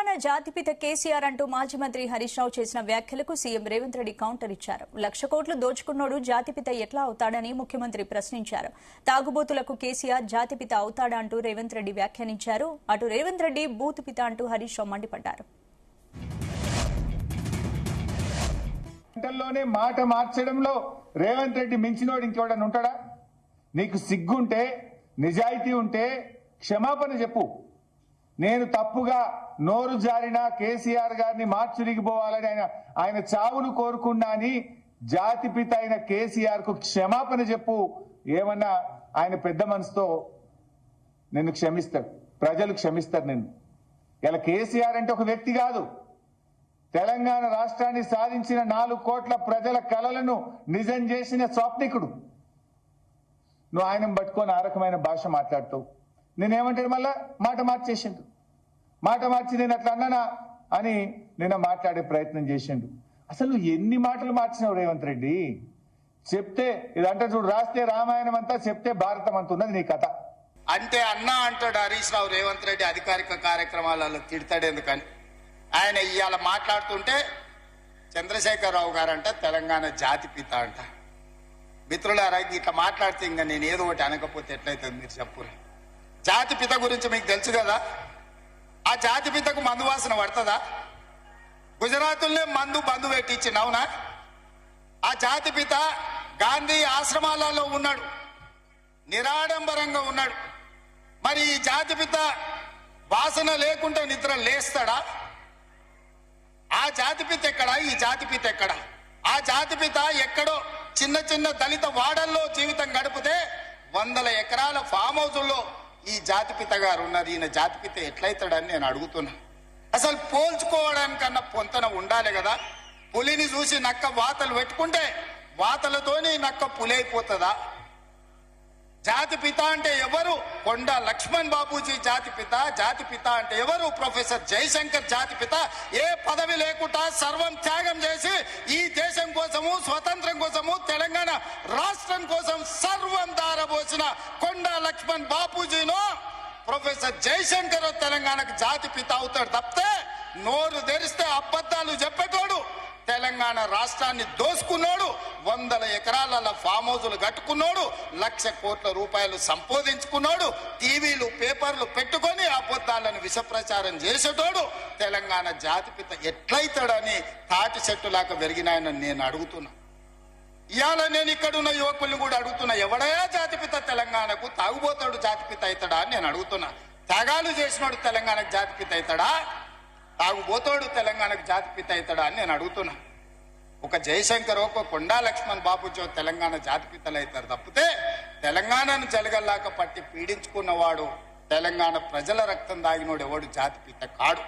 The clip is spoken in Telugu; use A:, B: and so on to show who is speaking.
A: తెలంగాణ జాతిపిత కేసీఆర్ అంటూ మాజీ మంత్రి హరీష్ రావు చేసిన వ్యాఖ్యలకు సీఎం రేవంత్ రెడ్డి కౌంటర్ ఇచ్చారు. 1,00,000 కోట్లు దోచుకున్నోడు జాతిపిత ఎట్లా అవుతాడని ముఖ్యమంత్రి ప్రశ్నించారు. తాగుబోతులకు కేసీఆర్ జాతిపిత అవుతాడా అంటూ రేవంత్ రెడ్డి వ్యాఖ్యానించారు. అటు రేవంత్ రెడ్డి బూత్ పిత అంటూ హరీష్ రావు మండిపడ్డారు.
B: గంటల్లోనే మాట మార్చడంలో రేవంత్ రెడ్డి మించినోడు ఇంకెవడన్నా ఉంటాడా? నీకు సిగ్గుంటే నిజాయితీ ఉంటే క్షమాపణ చెప్పు. నేను తప్పుగా నోరు జారిన కేసీఆర్ గారిని మార్చురిగిపోవాలని ఆయన చావును కోరుకున్నా అని జాతిపిత అయిన కేసీఆర్ కు క్షమాపణ చెప్పు. ఏమన్నా ఆయన పెద్ద మనసుతో నిన్ను క్షమిస్తాడు, ప్రజలు క్షమిస్తారు నిన్ను. ఇలా కేసీఆర్ అంటే ఒక వ్యక్తి కాదు, తెలంగాణ రాష్ట్రాన్ని సాధించిన 4 కోట్ల ప్రజల కలలను నిజం చేసిన స్వప్నికుడు. నువ్వు ఆయన పట్టుకొని ఆ రకమైన భాష మాట్లాడుతావు. నేనేమంటాడు మళ్ళా మాట మార్చేసిండు. మాట మార్చి నేను అట్లా అన్నానా అని నిన్న మాట్లాడే ప్రయత్నం చేసిండు. అసలు నువ్వు ఎన్ని మాటలు మార్చినావు రేవంత్ రెడ్డి? చెప్తే ఇదంటే చూడు, రాస్తే రామాయణం అంతా చెప్తే భారతం అంత ఉన్నది నీ కథ.
C: అంటే అన్నా అంటాడు హరీష్ రావు రేవంత్ రెడ్డి అధికారిక కార్యక్రమాలలో తిడతాడు ఎందుకని. ఆయన ఇవాళ మాట్లాడుతుంటే చంద్రశేఖరరావు గారంట తెలంగాణ జాతిపిత అంట. మిత్రులారా, ఇట్లా మాట్లాడితే ఇంకా నేను ఏదో ఒకటి అనకపోతే ఎట్లయితుంది మీరు చెప్పురు. జాతిపిత గురించి మీకు తెలుసు కదా. ఆ జాతిపితకు మందు వాసన పడుతుందా? గుజరాత్లోనే మందు బంధు పెట్టించింది, అవునా? ఆ జాతిపిత గాంధీ ఆశ్రమాలలో ఉన్నాడు, నిరాడంబరంగా ఉన్నాడు. మరి ఈ జాతిపిత వాసన లేకుండా నిద్ర లేస్తాడా? ఆ జాతిపిత ఎక్కడా? ఈ జాతిపిత ఎక్కడా? ఆ జాతిపిత ఎక్కడో చిన్న చిన్న దళిత వాడల్లో జీవితం గడిపితే 100 ఎకరాల ఫామ్ హౌజుల్లో ఈ జాతిపిత గారు ఉన్నారు. ఈయన జాతిపిత ఎట్లయితాడని నేను అడుగుతున్నా. అసలు పోల్చుకోవడానికన్నా పొంతన ఉండాలి కదా. పులిని చూసి నక్క వాతలు పెట్టుకుంటే వాతలతోని నక్క పులి అయిపోతుందా? జాతిపిత అంటే ఎవరు? కొండ లక్ష్మణ్ బాబూజీ జాతిపిత. జాతిపిత అంటే ఎవరు? ప్రొఫెసర్ జయశంకర్ జాతిపిత. ఏ పదవి లేకుండా సర్వం త్యాగం చేసి ఈ దేశం కోసము, స్వతంత్రం కోసము, తెలంగాణ రాష్ట్రం కోసం సర్వం దారబోసిన కొండ లక్ష్మణ్ బాపూజీనో ప్రొఫెసర్ జయశంకర్ తెలంగాణకు జాతిపిత అవుతాడు తప్పితే నోరు తెరిస్తే అబద్ధాలు చెప్పేటోడు, తెలంగాణ రాష్ట్రాన్ని దోసుకున్నాడు, 100 ఎకరాల ఫామ్ హౌజులు కట్టుకున్నాడు, 1,00,000 కోట్ల రూపాయలు సంపాదించుకున్నాడు, టీవీలు పేపర్లు పెట్టుకొని అబద్ధాలను విషప్రచారం చేసేటోడు తెలంగాణ జాతిపిత ఎట్లయితాడని తాటి చెట్టులాగా పెరిగినాయని నేను అడుగుతున్నా. ఇవాళ నేను ఇక్కడున్న యువకుల్ని కూడా అడుగుతున్నా, ఎవడయా జాతిపిత తెలంగాణకు? తాగుబోతాడు జాతిపిత అవుతాడా అని నేను అడుగుతున్నా. త్యాగాలు చేసినోడు తెలంగాణకు జాతిపిత అవుతాడా? తాగుబోతాడు తెలంగాణకు జాతిపిత అవుతాడా అని నేను అడుగుతున్నా. ఒక జయశంకర్, ఒక కొండా లక్ష్మణ్ బాబుజీ తెలంగాణ జాతిపితలు అవుతారు తప్పితే తెలంగాణను జలగల్లాక పట్టి పీడించుకున్నవాడు, తెలంగాణ ప్రజల రక్తం దాగినోడు ఎవడు జాతిపిత కాడు.